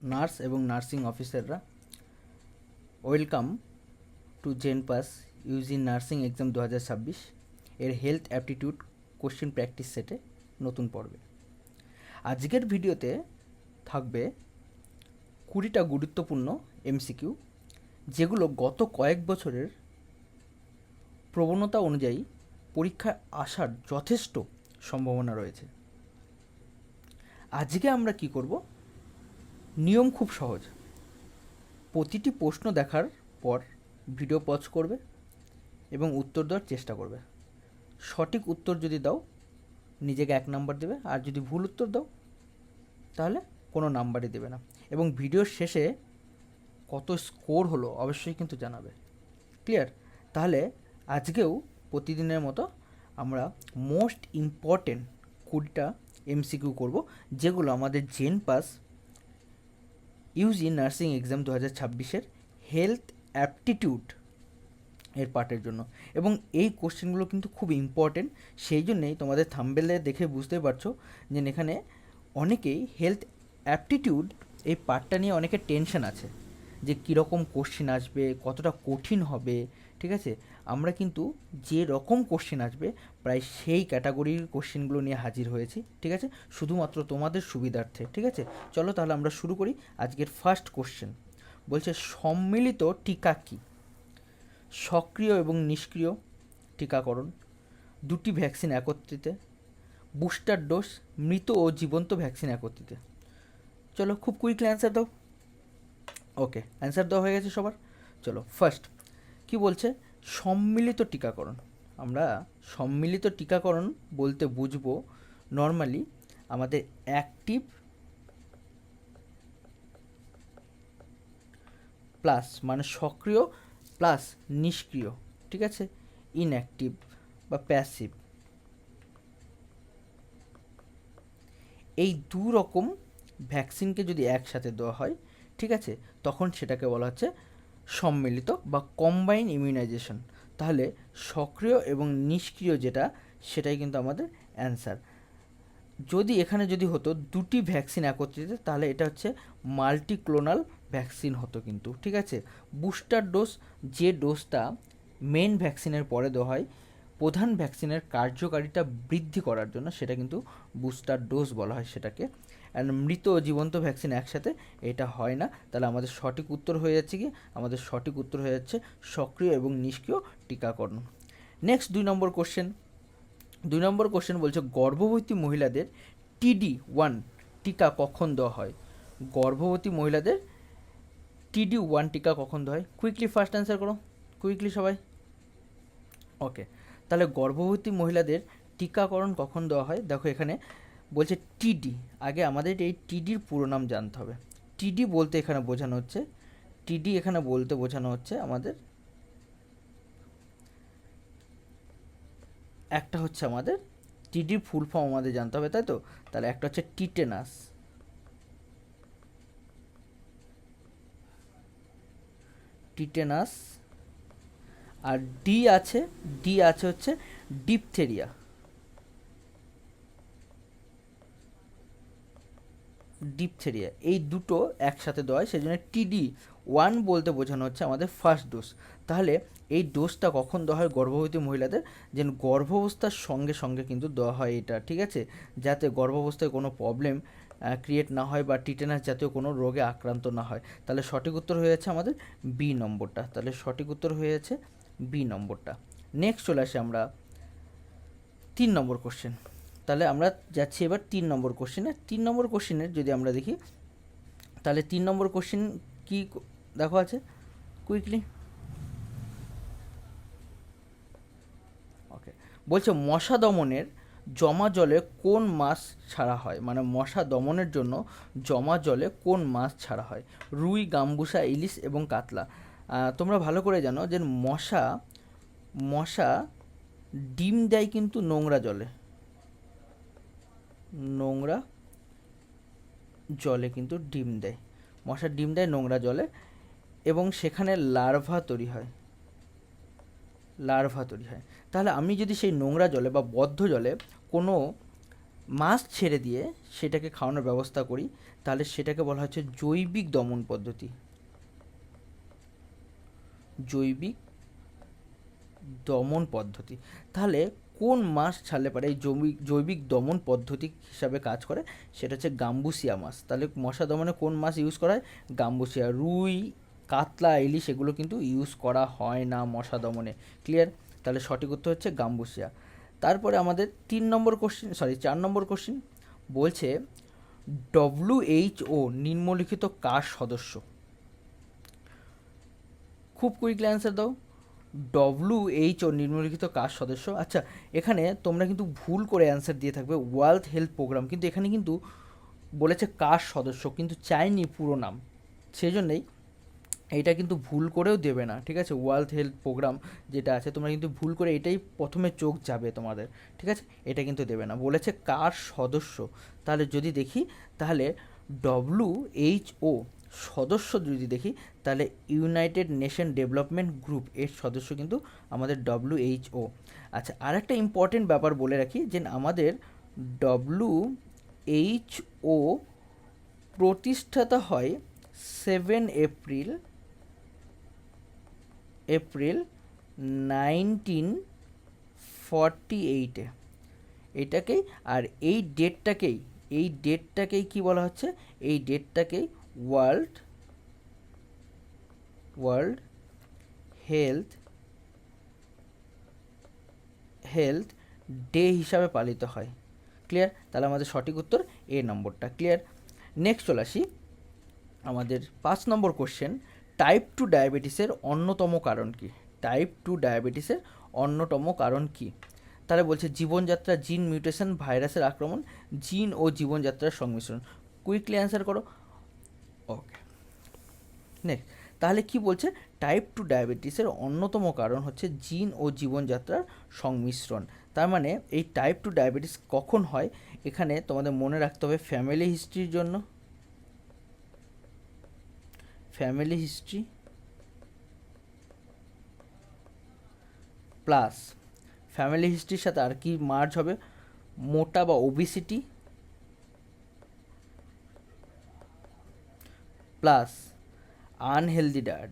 Nurse এবং nursing অফিসাররা welcome to JENPAS UG nursing exam 2026 এর হেলথ অ্যাপটিটিউড কোশ্চেন প্র্যাকটিস সেটে নতুন পর্বে। আজকের ভিডিওতে থাকবে 20টা গুরুত্বপূর্ণ এমসিকিউ, যেগুলো গত কয়েক বছরের প্রবণতা অনুযায়ী পরীক্ষায় আসার যথেষ্ট সম্ভাবনা রয়েছে। আজকে আমরা কি করব? নিয়ম খুব সহজ। প্রতিটি প্রশ্ন দেখার পর ভিডিও পজ করবে এবং উত্তর দেওয়ার চেষ্টা করবে। সঠিক উত্তর যদি দাও নিজেকে 1 নাম্বার দেবে, আর যদি ভুল উত্তর দাও তাহলে কোনো নাম্বারই দেবে না। এবং ভিডিওর শেষে কত স্কোর হলো অবশ্যই কিন্তু জানাবে। ক্লিয়ার? তাহলে আজকেও প্রতিদিনের মতো আমরা মোস্ট ইম্পর্টেন্ট 20টা এমসিকিউ করব, যেগুলো আমাদের JENPAS UG nursing exam 2026-এর হেলথ অ্যাপটিটিউড এর পার্টের জন্য। এবং এই কোশ্চেনগুলো কিন্তু খুব ইম্পর্টেন্ট, সেই জন্যেই তোমাদের থাম্বনেলে দেখে বুঝতে পারছো যে এখানে অনেকেই হেলথ অ্যাপটিটিউড এই পার্টটা নিয়ে অনেকের টেনশন আছে যে কীরকম কোশ্চেন আসবে, কতটা কঠিন হবে। ঠিক আছে, আমরা কিন্তু যে রকম কোশ্চেন আসবে প্রায় সেই ক্যাটাগরির কোশ্চেনগুলো নিয়ে হাজির হয়েছি। ঠিক আছে, শুধুমাত্র তোমাদের সুবিধার্থে। ঠিক আছে, চলো তাহলে আমরা শুরু করি। আজকের ফার্স্ট কোশ্চেন বলছে, সম্মিলিত টিকা কী? সক্রিয় এবং নিষ্ক্রিয় টিকাকরণ, দুটি ভ্যাকসিন একত্রিতে, বুস্টার ডোজ, মৃত ও জীবন্ত ভ্যাকসিন একত্রিতে। চলো খুব কুইকলি অ্যান্সার দাও। ওকে, অ্যান্সার দেওয়া হয়ে গেছে সবার। চলো ফার্স্ট কি বলছে, সম্মিলিত টিকাকরণ। আমরা সম্মিলিত টিকাকরণ বলতে বুঝবো নর্মালি আমাদের অ্যাক্টিভ প্লাস মানে সক্রিয় প্লাস নিষ্ক্রিয়। ঠিক আছে, ইনঅ্যাক্টিভ বা প্যাসিভ, এই দু রকম ভ্যাকসিনকে যদি একসাথে দেওয়া হয়, ঠিক আছে, তখন সেটাকে বলা হচ্ছে সম্মিলিত বা কম্বাইন ইমিউনাইজেশন। তাহলে সক্রিয় এবং নিষ্ক্রিয় যেটা, সেটাই কিন্তু আমাদের অ্যান্সার। যদি এখানে যদি হতো দুটি ভ্যাকসিন একত্রিত, তাহলে এটা হচ্ছে মাল্টিক্লোনাল ভ্যাকসিন হতো কিন্তু। ঠিক আছে, বুস্টার ডোজ যে ডোজটা মেন ভ্যাকসিনের পরে দেওয়া হয় প্রধান ভ্যাকসিনের কার্যকারিতা বৃদ্ধি করার জন্য, সেটা কিন্তু বুস্টার ডোজ বলা হয় সেটাকে। অ্যান্ড মৃত ও জীবন্ত ভ্যাকসিন একসাথে এটা হয় না। তাহলে আমাদের সঠিক উত্তর হয়ে যাচ্ছে কি, আমাদের সঠিক উত্তর হয়ে যাচ্ছে সক্রিয় এবং নিষ্ক্রিয় টিকাকরণ। নেক্সট 2 নম্বর কোশ্চেন বলছে, গর্ভবতী মহিলাদের TD1 টিকা কখন দেওয়া হয়? গর্ভবতী মহিলাদের TD1 টিকা কখন দেওয়া হয়? কুইকলি ফার্স্ট অ্যান্সার করো, কুইকলি সবাই। ওকে, তাহলে গর্ভবতী মহিলাদের টিকাকরণ কখন দেওয়া হয়? দেখো এখানে বলছে টিডি, আগে আমাদের এই টিডির পুরো নাম জানতে হবে। টিডি বলতে এখানে বোঝানো হচ্ছে, টিডি এখানে বলতে বোঝানো হচ্ছে আমাদের একটা হচ্ছে আমাদের টিডির ফুল ফর্ম আমাদের জানতে হবে, তাই তো? তাহলে একটা হচ্ছে টিটেনাস, টিটেনাস, আর ডি আছে হচ্ছে ডিপথেরিয়া। ডিপথেরিয়া, এই দুটো একসাথে দেওয়া হয়, সেই জন্য TD1 বলতে বোঝানো হচ্ছে আমাদের ফার্স্ট ডোজ। তাহলে এই ডোজটা কখন দেওয়া হয় গর্ভবতী মহিলাদের? যেন গর্ভাবস্থার সঙ্গে সঙ্গে কিন্তু দেওয়া হয় এটা। ঠিক আছে, যাতে গর্ভাবস্থায় কোনো প্রবলেম ক্রিয়েট না হয় বা টিটেনাস জাতীয় কোনো রোগে আক্রান্ত না হয়। তাহলে সঠিক উত্তর হয়ে যাচ্ছে আমাদের বি নম্বরটা। তাহলে সঠিক উত্তর হয়ে যাচ্ছে বি নম্বরটা। নেক্সট চলে আসে আমরা 3 নম্বর কোশ্চেন। তাহলে আমরা যাচ্ছি এবার 3 নম্বর কোশ্চেনে। 3 নম্বর কোশ্চেনের যদি আমরা দেখি, তাহলে 3 নম্বর কোশ্চেন কি দেখো আছে কুইকলি। ওকে, বলছে মশা দমনের জমা জলে কোন মাছ ছাড়া হয়? মানে মশা দমনের জন্য জমা জলে কোন মাছ ছাড়া হয়? রুই, গাম্বুসা, ইলিশ এবং কাতলা। তোমরা ভালো করে জানো যে মশা মশা ডিম দেয় কিন্তু নোংরা জলে, নোংরা জলে কিন্তু ডিম দেয়। মশা ডিম দেয় নোংরা জলে এবং সেখানে লার্ভা তৈরি হয়, লার্ভা তৈরি হয়। তাহলে আমি যদি সেই নোংরা জলে বা বদ্ধ জলে কোনো মাছ ছেড়ে দিয়ে সেটাকে খাওয়ানোর ব্যবস্থা করি, তাহলে সেটাকে বলা হচ্ছে জৈবিক দমন পদ্ধতি। জৈবিক দমন পদ্ধতি। তাহলে কোন মাছ ছাড়লে পারে এই জৈবিক দমন পদ্ধতি হিসাবে কাজ করে, সেটা হচ্ছে গাম্বুসিয়া মাছ। তাহলে মশা দমনে কোন মাছ ইউজ করা হয়? গাম্বুসিয়া। রুই, কাতলা, ইলিশ এগুলো কিন্তু ইউজ করা হয় না মশা দমনে। ক্লিয়ার? তাহলে সঠিক উত্তর হচ্ছে গাম্বুসিয়া। তারপরে আমাদের 4 নম্বর কোশ্চিন বলছে WHO নিম্নলিখিত কার সদস্য? খুব কুইকলি অ্যান্সার দাও। WHO নিম্নলিখিত কার সদস্য? আচ্ছা, এখানে তোমরা কিন্তু ভুল করে অ্যান্সার দিয়ে থাকবে ওয়ার্ল্ড হেলথ প্রোগ্রাম, কিন্তু এখানে কিন্তু বলেছে কার সদস্য, কিন্তু চাইনি পুরো নাম, সেই জন্যেই এইটা কিন্তু ভুল করেও দেবে না, ঠিক আছে? ওয়ার্ল্ড হেলথ প্রোগ্রাম যেটা আছে, তোমরা কিন্তু ভুল করে এটাই প্রথমে চোখ যাবে তোমাদের, ঠিক আছে? এটা কিন্তু দেবে না, বলেছে কার সদস্য। তাহলে যদি দেখি, তাহলে WHO সদস্য যদি দেখি, তাহলে ইউনাইটেড নেশন ডেভেলপমেন্ট গ্রুপ এর সদস্য কিন্তু আমাদের WHO। আচ্ছা, আর একটা ইম্পর্টেন্ট ব্যাপার বলে রাখি, যে আমাদের WHO প্রতিষ্ঠাতা হয় 7 এপ্রিল 1948-এ। এটাকেই, আর এই ডেটটাকেই কি বলা হচ্ছে? এই ডেটটাকেই ওয়ার্ল্ড হেলথ ডে হিসাবে পালিত হয়। ক্লিয়ার? তাহলে আমাদের সঠিক উত্তর এ নম্বরটা। ক্লিয়ার? নেক্সট চলে আসি আমাদের 5 নম্বর কোশ্চেন, টাইপ 2 ডায়াবেটিসের অন্যতম কারণ কি? টাইপ 2 ডায়াবেটিসের অন্যতম কারণ কি? তাহলে বলছে জীবনযাত্রা, জিন মিউটেশন, ভাইরাসের আক্রমণ, জিন ও জীবনযাত্রার সংমিশ্রণ। কুইকলি অ্যান্সার করো। ওকে, নেক্সট। তাহলে কি বলছে? টাইপ 2 ডায়াবেটিসের অন্যতম কারণ হচ্ছে জিন ও জীবনযাত্রার সংমিশ্রণ। তার মানে এই টাইপ 2 ডায়াবেটিস কখন হয়? এখানে তোমাদের মনে রাখতে হবে ফ্যামিলি হিস্ট্রির জন্য, ফ্যামিলি হিস্ট্রি প্লাস ফ্যামিলি হিস্ট্রির সাথে আর কি মার্জ হবে? মোটা বা ওবিসিটি প্লাস আনহেলদি ডায়েট।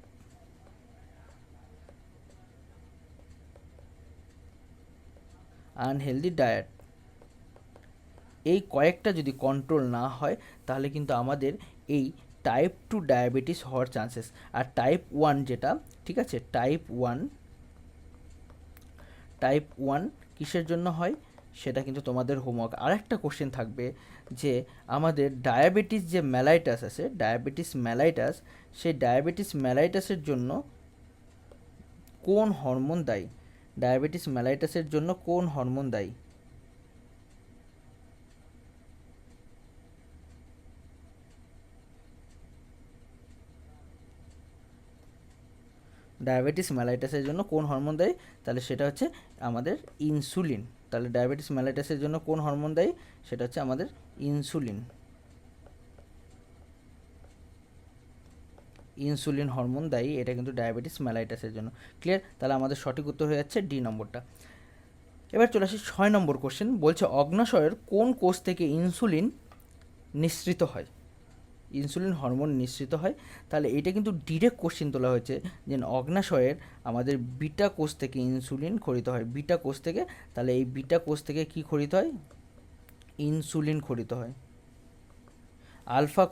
এই কয়েকটা যদি কন্ট্রোল না হয়, তাহলে কিন্তু আমাদের এই টাইপ 2 ডায়াবেটিস হওয়ার চান্সেস। আর টাইপ 1 যেটা, ঠিক আছে, টাইপ 1 কিসের জন্য হয় সেটা কিন্তু তোমাদের হোমওয়ার্ক। আর একটা কোশ্চেন থাকবে যে আমাদের ডায়াবেটিস যে ম্যালাইটাস আছে, সেই ডায়াবেটিস ম্যালাইটাসের জন্য কোন হরমোন দায়ী? ডায়াবেটিস ম্যালাইটাসের জন্য কোন হরমোন দায়ী? ডায়াবেটিস ম্যালাইটাসের জন্য কোন হরমোন দায়ী? তাহলে সেটা হচ্ছে আমাদের ইনসুলিন। তাহলে ডায়াবেটিস ম্যালাইটাসের জন্য কোন হরমোন দায়ী? সেটা হচ্ছে আমাদের ইনসুলিন হরমোন দায়ী, এটা কিন্তু ডায়াবেটিস ম্যালাইটাসের জন্য। ক্লিয়ার? তাহলে আমাদের সঠিক উত্তর হয়ে যাচ্ছে ডি নম্বরটা। এবার চলে আসি 6 নম্বর কোশ্চেন, বলছে অগ্নাশয়ের কোন কোষ থেকে ইনসুলিন নিঃসৃত হয়? ইনসুলিন হরমোন নিঃসৃত হয়। তাহলে এটা কিন্তু ডিরেক্ট কোশ্চেন তোলা হয়েছে যে অগ্নাশয়ের আমাদের বিটা কোষ থেকে ইনসুলিন খরিত হয়, বিটা কোষ থেকে। তাহলে এই বিটা কোষ থেকে কি খরিত হয়? ইনসুলিন খরিত হয়। আলফা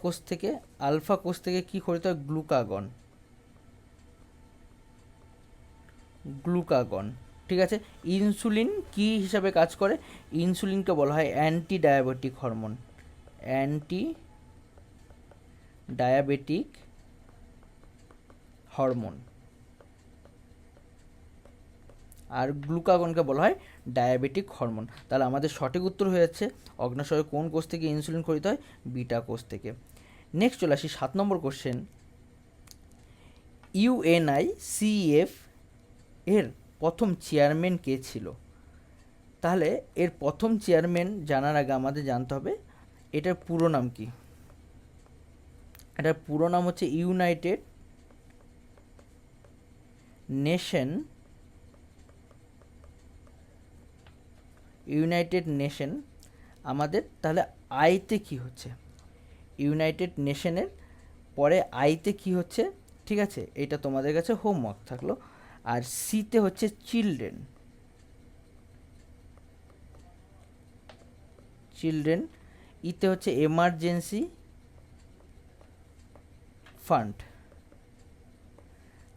কোষ থেকে কি খরিত হয়? গ্লুকাগন। ঠিক আছে। ইনসুলিন কি হিসাবে কাজ করে? ইনসুলিনকে বলা হয় অ্যান্টি ডায়াবেটিক হরমোন, আর গ্লুকাগনকে বলা হয় ডায়াবেটিক হরমোন। তাহলে আমাদের সঠিক উত্তর হয়ে যাচ্ছে অগ্নাশয়ের কোন কোষ থেকে ইনসুলিন খরিত হয়? বিটা কোষ থেকে। নেক্সট চলে আসি 7 নম্বর কোশ্চেন, UNICEF এর প্রথম চেয়ারম্যান কে ছিল? তাহলে এর প্রথম চেয়ারম্যান জানার আগে আমাদের জানতে হবে এটার পুরো নাম কি। এটার পুরো নাম হচ্ছে ইউনাইটেড নেশন আমাদের তাহলে আইতে কি হচ্ছে, ইউনাইটেড নেশনের পরে আইতে কি হচ্ছে, ঠিক আছে, এটা তোমাদের কাছে হোমওয়ার্ক থাকলো। আর সিতে হচ্ছে চিলড্রেন, চিলড্রেন। ইতে হচ্ছে এমার্জেন্সি ফান্ড।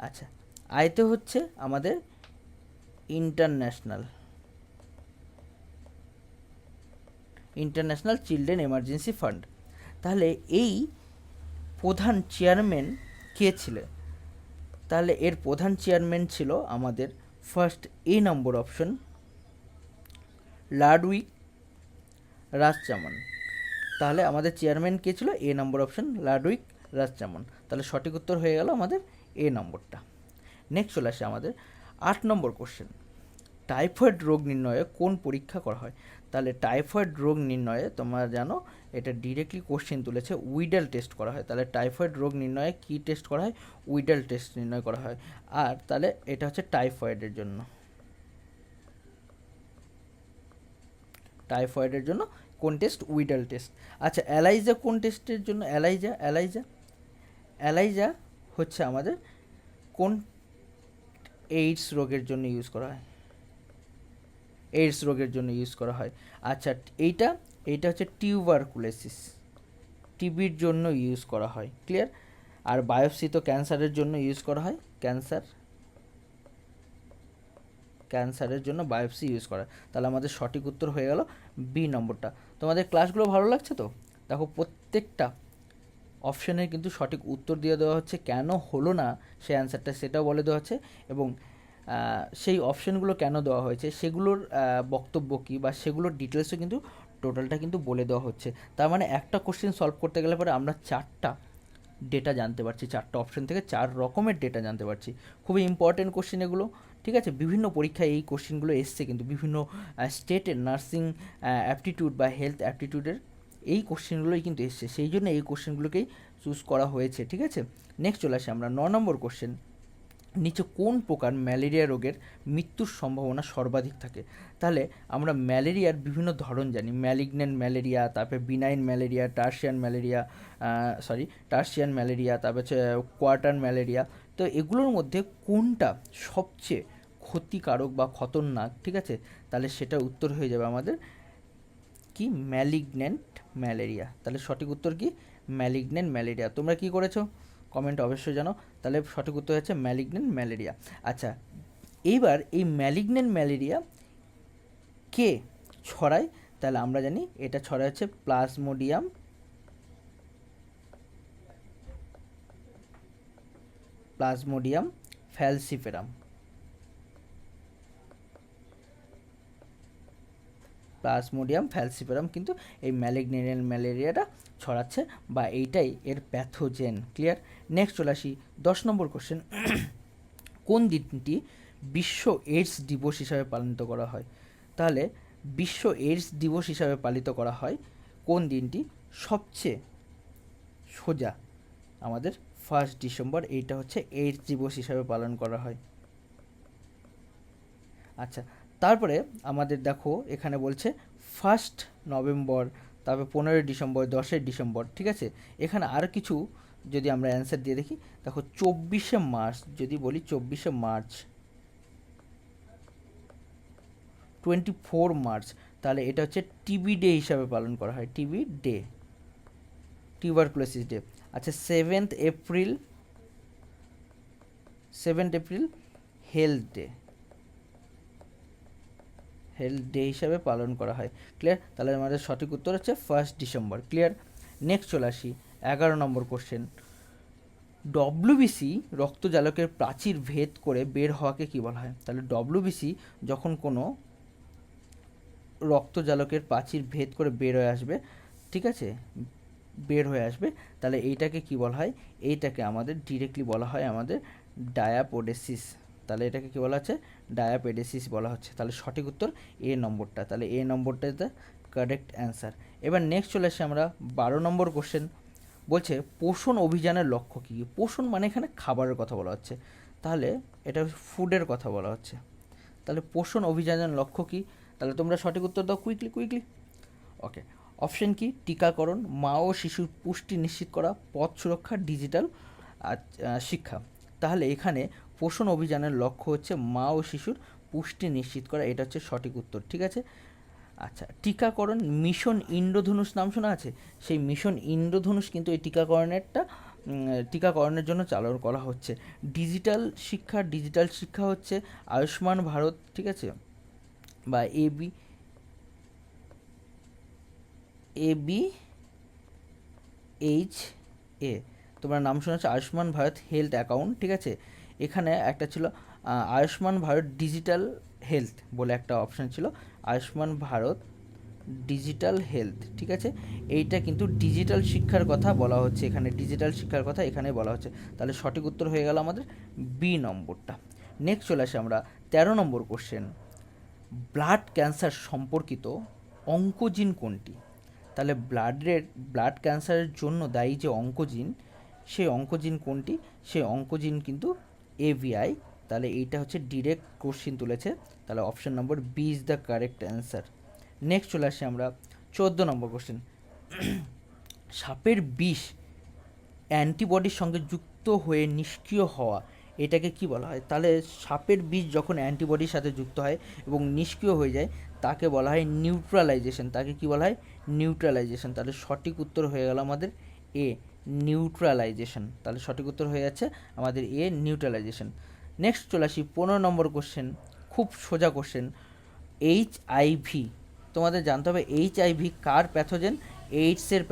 আচ্ছা, আইতে হচ্ছে আমাদের international, international children emergency fund. তাহলে এই প্রধান চেয়ারম্যান কে ছিলেন? তাহলে এর প্রধান চেয়ারম্যান ছিল আমাদের ফার্স্ট এ নম্বর অপশন, লাডউইক রাজচামন। তাহলে আমাদের চেয়ারম্যান কে ছিল? এ নম্বর অপশন, লাডউইক রাজচামন। তাহলে সঠিক উত্তর হয়ে গেল আমাদের এ নম্বরটা। নেক্সট চলে আসে আমাদের 8 নম্বর কোশ্চেন, টাইফয়েড রোগ নির্ণয়ে কোন পরীক্ষা করা হয়? তাহলে টাইফয়েড রোগ নির্ণয়ে তোমরা জানো এটা ডিরেক্টলি কোশ্চেন তুলেছে, উইডেল টেস্ট করা হয়। তাহলে টাইফয়েড রোগ নির্ণয়ে কী টেস্ট করা হয়? উইডেল টেস্ট নির্ণয় করা হয়। আর তাহলে এটা হচ্ছে টাইফয়েডের জন্য, টাইফয়েডের জন্য কোন টেস্ট? উইডেল টেস্ট। আচ্ছা, অ্যালাইজা কোন টেস্টের জন্য? অ্যালাইজা, অ্যালাইজা, অ্যালাইজা হচ্ছে আমাদের কোন এইডস রোগের জন্য ইউজ করা হয়? এইডস রোগের জন্য ইউজ করা হয়। আচ্ছা, এইটা হচ্ছে টিউবারকুলোসিস, টিবির জন্য ইউজ করা হয়। ক্লিয়ার? আর বায়োপসি তো ক্যান্সারের জন্য ইউজ করা হয়, ক্যান্সারের জন্য বায়োপসি ইউজ করা। তাহলে আমাদের সঠিক উত্তর হয়ে গেল বি নম্বরটা। তোমাদের ক্লাসগুলো ভালো লাগছে তো? দেখো প্রত্যেকটা অপশনের কিন্তু সঠিক উত্তর দিয়ে দেওয়া হচ্ছে, কেন হলো না সেই অ্যান্সারটা সেটাও বলে দেওয়া হচ্ছে, এবং সেই অপশনগুলো কেন দেওয়া হয়েছে সেগুলোর বক্তব্য কী বা সেগুলোর ডিটেলসও কিন্তু টোটালটা কিন্তু বলে দেওয়া হচ্ছে। তার মানে একটা কোশ্চেন সলভ করতে গেলে পরে আমরা 4টা ডেটা জানতে পারছি, 4টা অপশন থেকে 4 রকমের ডেটা জানতে পারছি। খুবই ইম্পর্টেন্ট কোশ্চেন এগুলো, ঠিক আছে? বিভিন্ন পরীক্ষায় এই কোশ্চেনগুলো এসছে কিন্তু, বিভিন্ন স্টেটের নার্সিং অ্যাপটিটিউড বা হেলথ অ্যাপটিটিউডের এই কোশ্চেনগুলোই কিন্তু এসছে, সেই জন্য এই কোশ্চেনগুলোকেই চুজ করা হয়েছে, ঠিক আছে? নেক্সট চলে আসি আমরা 9 নম্বর কোশ্চেন, নিচে কোন প্রকার ম্যালেরিয়া রোগের মৃত্যুর সম্ভাবনা সর্বাধিক থাকে? তাহলে আমরা ম্যালেরিয়ার বিভিন্ন ধরন জানি, ম্যালিগন্যান্ট ম্যালেরিয়া, তারপরে বিনাইন ম্যালেরিয়া, টার্সিয়ান ম্যালেরিয়া, তারপর হচ্ছে কোয়ার্টার ম্যালেরিয়া। তো এগুলোর মধ্যে কোনটা সবচেয়ে ক্ষতিকারক বা খতরনাক, ঠিক আছে? তাহলে সেটার উত্তর হয়ে যাবে আমাদের কি? Malignant malaria. তাহলে সঠিক উত্তর কি? Malignant malaria. তোমরা কি করেছো কমেন্ট অবশ্যই জানো। তাহলে সঠিক উত্তর হচ্ছে ম্যালিগন্যান্ট ম্যালেরিয়া। আচ্ছা, এইবার এই ম্যালিগন্যান্ট ম্যালেরিয়া কে ছড়ায়? তাহলে আমরা জানি এটা ছড়ায় হচ্ছে প্লাজমোডিয়াম ফ্যালসিফেরাম, প্লাজমোডিয়াম ফ্যালসিফেরাম কিন্তু এই ম্যালিগন্যান্ট ম্যালেরিয়াটা ছড়াচ্ছে, বা এইটাই এর প্যাথোজেন। ক্লিয়ার? নেক্সট চলে আসি 10 নম্বর কোশ্চেন, কোন দিনটি বিশ্ব এইডস দিবস হিসাবে পালিত করা হয়? তাহলে বিশ্ব এইডস দিবস হিসাবে পালিত করা হয় কোন দিনটি? সবচেয়ে সোজা আমাদের 1 ডিসেম্বর, এইটা হচ্ছে এইডস দিবস হিসাবে পালন করা হয়। আচ্ছা, তারপরে আমাদের দেখো এখানে বলছে 1 নভেম্বর, তারপরে 15 ডিসেম্বর, 10 ডিসেম্বর, ঠিক আছে? এখানে আর কিছু যদি আমরা অ্যান্সার দিয়ে দেখি, দেখো 24 মার্চ, যদি বলি 24 মার্চ, 24 মার্চ, তাহলে এটা হচ্ছে টিবি ডে হিসাবে পালন করা হয়, টিবি ডে, টিউবারকুলোসিস ডে। আচ্ছা, 7 April health day, health day হিসাবে পালন করা হয়। ক্লিয়ার? তাহলে আমাদের সঠিক উত্তর হচ্ছে 1 ডিসেম্বর। ক্লিয়ার? নেক্সট চলে আসি 11 নম্বর কোশ্চেন, ডব্লিউবিসি রক্তজালকের প্রাচীর ভেদ করে বের হওয়াকে কী বলা হয়? তাহলে ডব্লিউবিসি যখন কোনো রক্তজালকের প্রাচীর ভেদ করে বের হয়ে আসবে, ঠিক আছে, বের হয়ে আসবে, তাহলে এইটাকে কি বলা হয়? এইটাকে আমাদের ডিরেক্টলি বলা হয় আমাদের ডায়াপোডেসিস। তাহলে এটাকে কী বলা হচ্ছে? ডায়াপেডেসিস বলা হচ্ছে। তাহলে সঠিক উত্তর এ নম্বরটা, তাহলে এ নম্বরটা ইজ দ্য কারেক্ট অ্যান্সার। এবার নেক্সট চলে আসি আমরা 12 নম্বর কোশ্চেন, বলছে পোষণ অভিযানের লক্ষ্য কী? পোষণ মানে এখানে খাবারের কথা বলা হচ্ছে, তাহলে এটা ফুডের কথা বলা হচ্ছে। তাহলে পোষণ অভিযানের লক্ষ্য কী? তাহলে তোমরা সঠিক উত্তর দাও কুইকলি। ওকে, অপশন কি? টিকাকরণ, মা ও শিশুর পুষ্টি নিশ্চিত করা, পথ সুরক্ষা, ডিজিটাল শিক্ষা। তাহলে এখানে পোষণ অভিযানের লক্ষ্য হচ্ছে মা ও শিশুর পুষ্টি নিশ্চিত করা, এটা হচ্ছে সঠিক উত্তর। ঠিক আছে, আচ্ছা, টিকাকরণ মিশন ইন্দ্রধনুষ নাম শোনা আছে? সেই মিশন ইন্দ্রধনুষ কিন্তু এই টিকাকরণের জন্য চালু করা হচ্ছে। ডিজিটাল শিক্ষা হচ্ছে আয়ুষ্মান ভারত, ঠিক আছে, বা ABHA, তোমরা নাম শুনেছ আয়ুষ্মান ভারত হেলথ অ্যাকাউন্ট। ঠিক আছে, এখানে একটা ছিল আয়ুষ্মান ভারত ডিজিটাল হেলথ বলে একটা অপশান ছিল, আয়ুষ্মান ভারত ডিজিটাল হেলথ। ঠিক আছে, এইটা কিন্তু ডিজিটাল শিক্ষার কথা বলা হচ্ছে, এখানে ডিজিটাল শিক্ষার কথা এখানে বলা হচ্ছে। তাহলে সঠিক উত্তর হয়ে গেল আমাদের বি নম্বরটা। নেক্সট চলে আসে আমরা 13 নম্বর কোশ্চেন। ব্লাড ক্যান্সার সম্পর্কিত অঙ্কোজিন কোনটি? তাহলে ব্লাড ক্যান্সারের জন্য দায়ী যে অঙ্কোজিন, সেই অঙ্কোজিন কোনটি? সেই অঙ্কোজিন কিন্তু AVI। তাহলে এইটা হচ্ছে ডিরেক্ট কোশ্চিন তুলেছে, তাহলে option number B is the correct answer. Next চলে আসি আমরা 14 নম্বর কোশ্চেন। সাপের বিষ অ্যান্টিবডির সঙ্গে যুক্ত হয়ে নিষ্ক্রিয় হওয়া, এটাকে কি বলা হয়? তাহলে সাপের বিষ যখন অ্যান্টিবডির সাথে যুক্ত হয় এবং নিষ্ক্রিয় হয়ে যায়, তাকে বলা হয় নিউট্রালাইজেশন। তাকে কি বলা হয়? নিউট্রালাইজেশন। তাহলে সঠিক উত্তর হয়ে গেল আমাদের এ, নিউট্রালাইজেশন। তাহলে সঠিক উত্তর হয়ে যাচ্ছে আমাদের এ, নিউট্রালাইজেশন। নেক্সট চলে আসি 15 নম্বর কোশ্চেন, খুব সোজা কোশ্চেন। HIV, তোমাদের জানতে হবে HIV কার প্যাথোজেন? এইডসের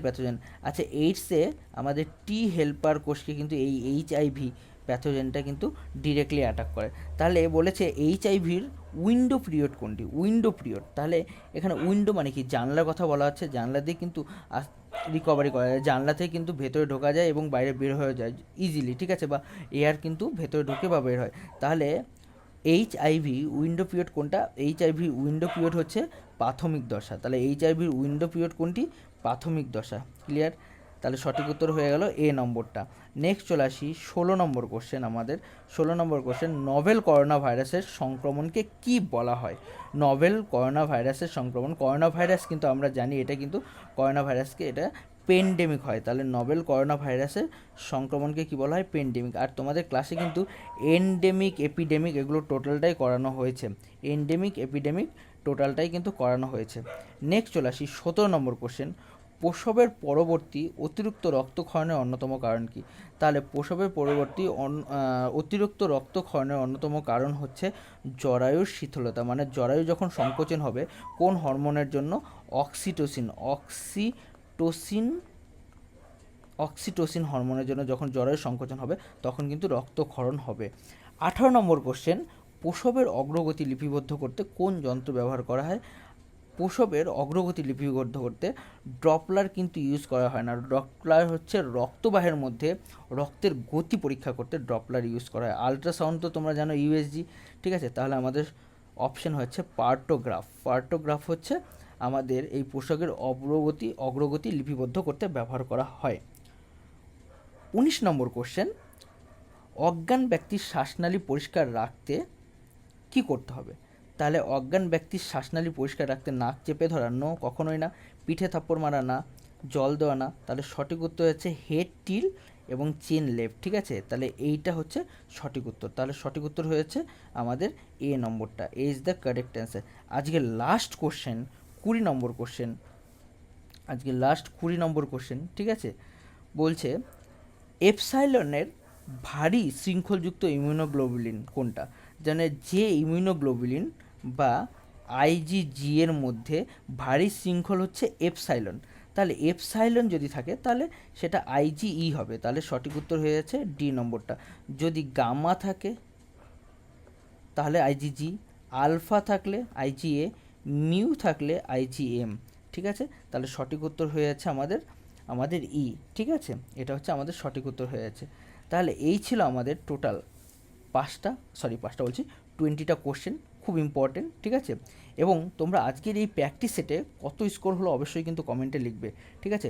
প্যাথোজেন। আচ্ছা, এইডসে আমাদের টি হেল্পার কোষকে কিন্তু এই HIV প্যাথোজেনটা কিন্তু ডিরেক্টলি অ্যাটাক করে। তাহলে বলেছে HIVর উইন্ডো পিরিয়ড কোনটি? উইন্ডো পিরিয়ড, তাহলে এখানে উইন্ডো মানে কি? জানলার কথা বলা হচ্ছে। জানলা দিয়ে কিন্তু রিকভারি করা যায়, জানলা থেকে কিন্তু ভেতরে ঢোকা যায় এবং বাইরে বের হয়ে যায় ইজিলি। ঠিক আছে, বা এয়ার কিন্তু ভেতরে ঢুকে বা বের হয়। তাহলে HIV উইন্ডো পিরিয়ড কোনটা? HIV উইন্ডো পিরিয়ড হচ্ছে প্রাথমিক দশা। তাহলে HIVর উইন্ডো পিরিয়ড কোনটি? প্রাথমিক দশা। ক্লিয়ার? তাহলে সঠিক উত্তর হয়ে গেল এ নম্বরটা। নেক্সট চলে আসি 16 নম্বর কোশ্চেন। আমাদের 16 নম্বর কোশ্চেন, নভেল করোনা ভাইরাসের সংক্রমণকে কি বলা হয়? নভেল করোনা ভাইরাসের সংক্রমণ, করোনা ভাইরাস কিন্তু আমরা জানি এটা কিন্তু করোনা ভাইরাসকে এটা পেন্ডেমিক হয়। তাহলে নভেল করোনা ভাইরাসের সংক্রমণকে কি বলা হয়? পেন্ডেমিক। আর তোমাদের ক্লাসে কিন্তু এন্ডেমিক, এপিডেমিক এগুলো টোটালটাই করানো হয়েছে। এন্ডেমিক, এপিডেমিক টোটালটাই কিন্তু করানো হয়েছে। নেক্সট চলে আসি 17 নম্বর কোশ্চেন, প্রসবের পরবর্তী অতিরিক্ত রক্তক্ষরণের অন্যতম কারণ কি? তাহলে প্রসবের পরবর্তী অতিরিক্ত রক্তক্ষরণের অন্যতম কারণ হচ্ছে জরায়ুর শিথিলতা। মানে জরায়ু যখন সংকোচন হবে কোন হরমোনের জন্য? অক্সিটোসিন হরমোনের জন্য যখন জরায়ু সংকোচন হবে তখন কিন্তু রক্তক্ষরণ হবে। 18 নম্বর কোশ্চেন, প্রসবের অগ্রগতি লিপিবদ্ধ করতে কোন যন্ত্র ব্যবহার করা হয়? প্রসবের অগ্রগতি লিপিবদ্ধ করতে ডপলার কিন্তু ইউজ করা হয় না। ডপলার হচ্ছে রক্তবাহের মধ্যে রক্তের গতি পরীক্ষা করতে ডপলার ইউজ করা হয়। আলট্রাসাউন্ড তো তোমরা জানো, USG। ঠিক আছে, তাহলে আমাদের অপশন হচ্ছে পার্টোগ্রাফ হচ্ছে আমাদের এই প্রসবের অগ্রগতি লিপিবদ্ধ করতে ব্যবহার করা হয়। 19 নম্বর কোশ্চেন, অজ্ঞান ব্যক্তির শ্বাসনালী পরিষ্কার রাখতে কি করতে হবে? তাহলে অজ্ঞান ব্যক্তির শ্বাসনালী পরিষ্কার রাখতে নাক চেপে ধরা, নো, কখনোই না। পিঠে থাপ্পড় মারা, না। জল দেওয়া, না। তাহলে সঠিক উত্তর হচ্ছে হেড টিল এবং চেন লেফট। ঠিক আছে, তাহলে এইটা হচ্ছে সঠিক উত্তর। তাহলে সঠিক উত্তর হয়েছে আমাদের এ নম্বরটা, এ ইজ দ্য কারেক্ট অ্যান্সার। আজকে লাস্ট কোশ্চেন 20 নম্বর কোশ্চেন। ঠিক আছে, বলছে এপসাইলনের ভারী শৃঙ্খলযুক্ত ইমিউনোগ্লোবুলিন কোনটা? মানে যে ইমিউনোগ্লোবুলিন বা IgG এর মধ্যে ভারী শৃঙ্খল হচ্ছে এপসাইলন। তাহলে এপসাইলন যদি থাকে তাহলে সেটা IgE হবে। তাহলে সঠিক উত্তর হয়ে যাচ্ছে ডি নম্বরটা। যদি গামা থাকে তাহলে IgG, আলফা থাকলে IgA, মিউ থাকলে IgM। ঠিক আছে, তাহলে সঠিক উত্তর হয়ে যাচ্ছে আমাদের ই। ঠিক আছে, এটা হচ্ছে আমাদের সঠিক উত্তর হয়ে যাচ্ছে। তাহলে এই ছিল আমাদের টোটাল 20টা কোশ্চেন, খুব ইম্পর্টেন্ট। ঠিক আছে, এবং তোমরা আজকের এই প্র্যাকটিস সেটে কত স্কোর হলো অবশ্যই কিন্তু কমেন্টে লিখবে। ঠিক আছে,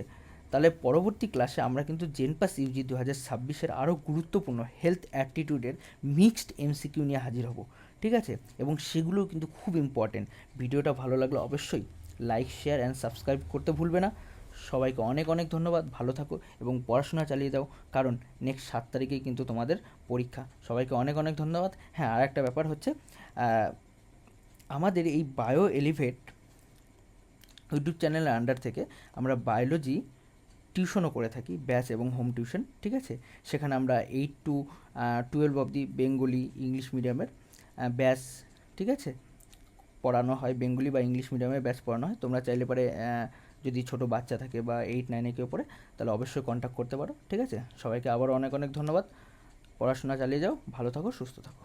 তাহলে পরবর্তী ক্লাসে আমরা কিন্তু জেনপাস ইউজি 2026-এর আরও গুরুত্বপূর্ণ হেলথ অ্যাপটিটিউডের মিক্সড MCQ নিয়ে হাজির হব। ঠিক আছে? এবং সেগুলো কিন্তু খুব ইম্পর্টেন্ট। ভিডিওটা ভালো লাগলে অবশ্যই লাইক, শেয়ার অ্যান্ড সাবস্ক্রাইব করতে ভুলবে না। সবাইকে অনেক অনেক ধন্যবাদ। ভালো থাকো এবং পড়াশোনা চালিয়ে যাও, কারণ নেক্সট 7 তারিখেই কিন্তু তোমাদের পরীক্ষা। সবাইকে অনেক অনেক ধন্যবাদ। হ্যাঁ, আর একটা ব্যাপার হচ্ছে, আমাদের এই বায়ো এলিভেট ইউটিউব চ্যানেলের আন্ডার থেকে আমরা বায়োলজি টিউশনও করে থাকি, ব্যাচ এবং হোম টিউশন। ঠিক আছে? সেখানে আমরা 8 to 12 অবধি বেঙ্গলি ইংলিশ মিডিয়ামের ব্যাচ, ঠিক আছে, পড়ানো হয়। বেঙ্গলি বা ইংলিশ মিডিয়ামের ব্যাচ পড়ানো হয়। তোমরা চাইলে পরে যদি ছোটো বাচ্চা থাকে বা 8-9-এ কেউ পড়ে, তাহলে অবশ্যই কন্ট্যাক্ট করতে পারো। ঠিক আছে? সবাইকে আবারও অনেক অনেক ধন্যবাদ। পড়াশোনা চালিয়ে যাও, ভালো থাকো, সুস্থ থাকো।